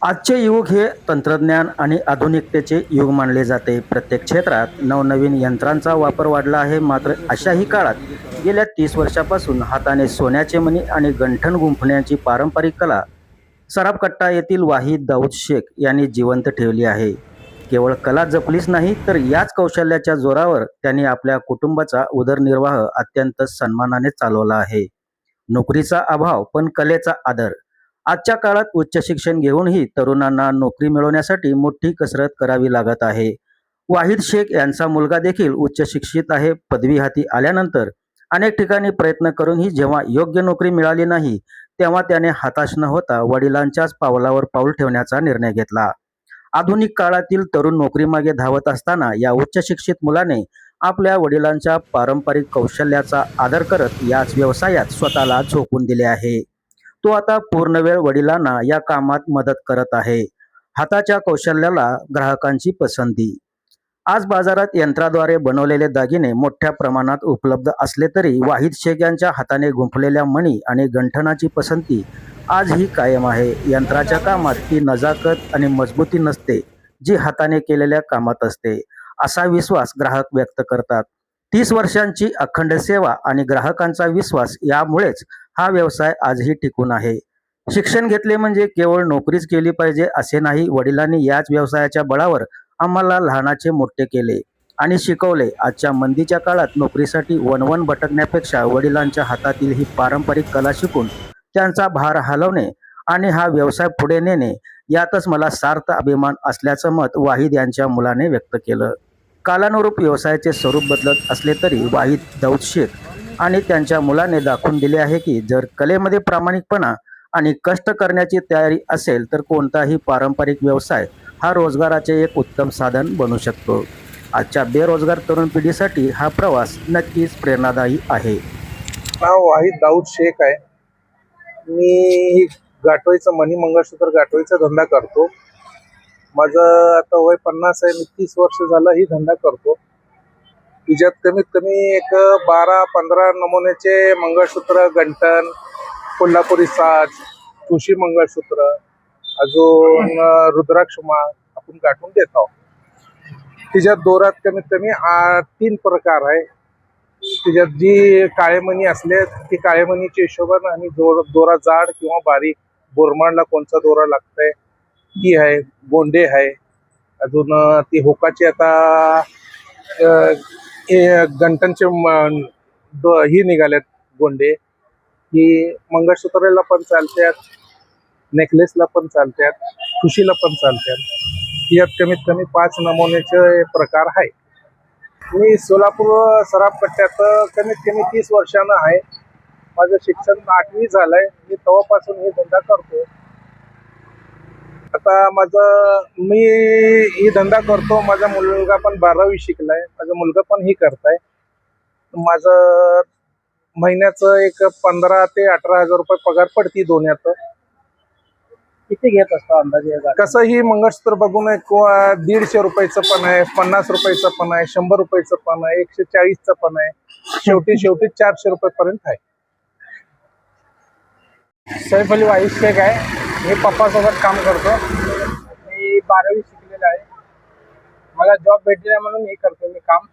आजचे युग हे तंत्रज्ञान आणि आधुनिकतेचे युग मानले जाते. प्रत्येक क्षेत्रात नवनवीन यंत्रांचा वापर वाढला आहे. मात्र अशाही काळात गेल्या 30 वर्षापासून हाताने सोन्याचे मणी आणि गंठण गुंफण्याची पारंपरिक कला सराफकट्टा येथील वाहिद दाऊद शेख यांनी जिवंत ठेवली आहे. केवळ कला जपलीच नाही, तर याच कौशल्याच्या जोरावर त्यांनी आपल्या कुटुंबाचा उदरनिर्वाह अत्यंत सन्मानाने चालवला आहे. नोकरीचा अभाव पण कलेचा आदर. आजच्या काळात उच्च शिक्षण घेऊनही तरुणांना नोकरी मिळवण्यासाठी मोठी कसरत करावी लागत आहे. वाहिद शेख यांचा मुलगा देखील उच्च शिक्षित आहे. पदवी हाती आल्यानंतर अनेक ठिकाणी प्रयत्न करूनही जेव्हा योग्य नोकरी मिळाली नाही, तेव्हा त्याने हताश न होता वडिलांच्याच पावलावर पाऊल ठेवण्याचा निर्णय घेतला. आधुनिक काळातील तरुण नोकरीमागे धावत असताना या उच्च शिक्षित मुलाने आपल्या वडिलांच्या पारंपरिक कौशल्याचा आदर करत याच व्यवसायात स्वतःला झोकून दिले आहे. तो आता पूर्णवेळ वडिलांना या कामात मदत करत आहे. हाताच्या कौशल्याला ग्राहकांची पसंती. आज बाजारात यंत्राद्वारे बनवलेले दागिने मोठ्या प्रमाणात उपलब्ध असले तरी वाहिद शेख यांच्या हाताने गुंफलेल्या मणी आणि गंठणाची पसंती आजही कायम आहे. यंत्राच्या कामात ती नजाकत आणि मजबूती नसते, जी हाताने केलेल्या कामात असते, असा विश्वास ग्राहक व्यक्त करतात. 30 वर्षांची अखंड सेवा आणि ग्राहकांचा विश्वास यामुळेच हा व्यवसाय आजही टिकून आहे. शिक्षण घेतले म्हणजे केवळ नोकरीच केली पाहिजे असे नाही. वडिलांनी याच व्यवसायाच्या बळावर आम्हाला लहानाचे मोठे केले आणि शिकवले. आजच्या मंदीच्या काळात नोकरीसाठी वणवण भटकण्यापेक्षा वडिलांच्या हातातील ही पारंपरिक कला शिकून त्यांचा भार हलवणे आणि हा व्यवसाय पुढे नेणे, यातच मला सार्थ अभिमान असल्याचं मत वाहिद यांच्या मुलाने व्यक्त केलं. कालानुरूप व्यवसायाचे स्वरूप बदलत असले तरी वाहिद दाऊद शेख आणि त्यांच्या मुलाने दाखवून दिले आहे की जर कलेमध्ये प्रामाणिकपणा आणि कष्ट करण्याची तयारी असेल तर कोणताही पारंपरिक व्यवसाय हा रोजगाराचे एक उत्तम साधन बनू शकतो. आजच्या बेरोजगार तरुण पिढीसाठी हा प्रवास नक्कीच प्रेरणादायी आहे. नाव वाहिद दाऊद शेख आहे. मी गाठोईचं मनी मंगळसूत्र गाठोईचा धंदा करतो. माझं आता वय 50 आहे. मी 30 वर्ष झालं ही धंदा करतो. तिच्यात कमीत कमी एक 12-15 नमुन्याचे मंगळसूत्र, गंठण, कोल्हापुरी साज, ठुशी मंगळसूत्र, अजून रुद्राक्ष माळ आपण गाठून देत आहोत. तिच्यात दोरात कमीत कमी 3 प्रकार आहे. तिच्यात जी काळेमणी असले ती काळेमणीच्या हिशोबाने आणि दोरा जाड किंवा बारीक, बोरमाडला कोणचा दोरा लागतंय ती आहे. गोंडे आहे. अजून ती हुकाची आता गंठनचे ही निघाल्यात गोंडे. ही मंगळसूत्राला पण चालतात, नेकलेसला पण चालतात, ठुशीला पण चालतात. यात कमीत कमी 5 नमुन्याचे प्रकार आहे. मी सोलापूर सराफकट्ट्यात कमीत कमी 30 वर्षानं आहे. माझं शिक्षण 8वी झालंय. मी तेव्हापासून हे धंदा करतो. आता मी ही धंदा करतो. माझा मुलगा पण 12वी शिकलाय. माझा मुलगा पण ही करताय. माझं महिन्याचं एक 15 ते 18 हजार रुपये पगार पडती दोन्यात. किती घेत असतो अंदाजे? कसं ही मंगळसूत्र बघून 150 रुपयाचं पण आहे, 50 रुपयाचं पण आहे, 100 रुपयाचं पण आहे, 140चं पण आहे. शेवटी 400 रुपयापर्यंत आहे. सैफ अली वाहिद शेख आहे. मी पप्पासोबत काम करतो. मी 12वी शिकलेला आहे. मला जॉब भेटला म्हणून हे करतो मी काम.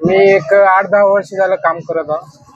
मी एक 8-10 वर्ष झालं काम करत आहो.